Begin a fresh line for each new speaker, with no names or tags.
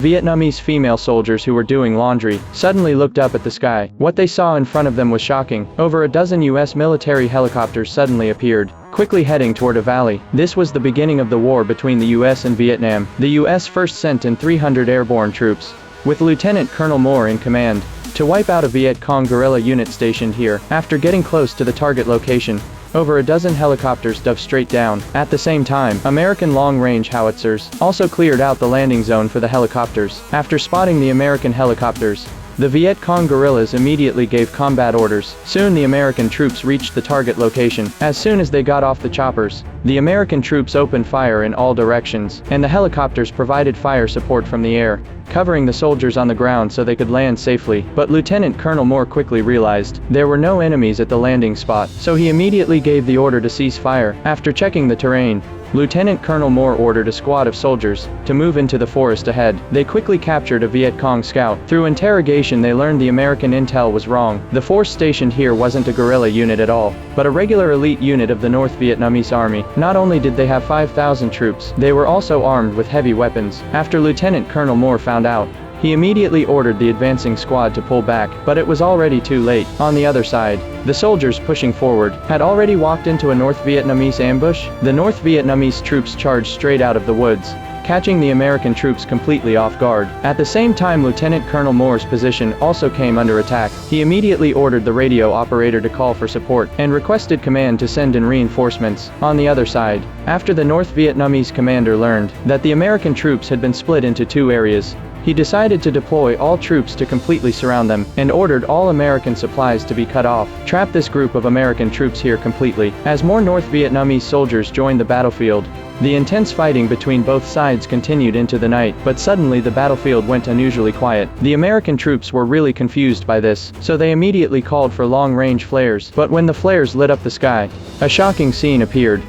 Vietnamese female soldiers who were doing laundry suddenly looked up at the sky. What they saw in front of them was shocking. Over a dozen US military helicopters suddenly appeared, quickly heading toward a valley. This was the beginning of the war between the US and Vietnam. The US first sent in 300 airborne troops, with Lieutenant Colonel Moore in command, to wipe out a Viet Cong guerrilla unit stationed here. After getting close to the target location, over a dozen helicopters dove straight down. At the same time, American long-range howitzers also cleared out the landing zone for the helicopters. After spotting the American helicopters, the Viet Cong guerrillas immediately gave combat orders. Soon the American troops reached the target location. As soon as they got off the choppers, the American troops opened fire in all directions, and the helicopters provided fire support from the air, covering the soldiers on the ground so they could land safely. But Lieutenant Colonel Moore quickly realized there were no enemies at the landing spot, so he immediately gave the order to cease fire. After checking the terrain, Lieutenant Colonel Moore ordered a squad of soldiers to move into the forest ahead. They quickly captured a Viet Cong scout. Through interrogation they learned the American intel was wrong. The force stationed here wasn't a guerrilla unit at all, but a regular elite unit of the North Vietnamese Army. Not only did they have 5,000 troops, they were also armed with heavy weapons. After Lieutenant Colonel Moore found out, he immediately ordered the advancing squad to pull back, but it was already too late. On the other side, the soldiers pushing forward had already walked into a North Vietnamese ambush. The North Vietnamese troops charged straight out of the woods, catching the American troops completely off guard. At the same time, Lieutenant Colonel Moore's position also came under attack. He immediately ordered the radio operator to call for support, and requested command to send in reinforcements. On the other side, after the North Vietnamese commander learned that the American troops had been split into two areas, he decided to deploy all troops to completely surround them, and ordered all American supplies to be cut off. Trap this group of American troops here completely. As more North Vietnamese soldiers joined the battlefield, the intense fighting between both sides continued into the night, but suddenly the battlefield went unusually quiet. The American troops were really confused by this, so they immediately called for long-range flares. But when the flares lit up the sky, a shocking scene appeared.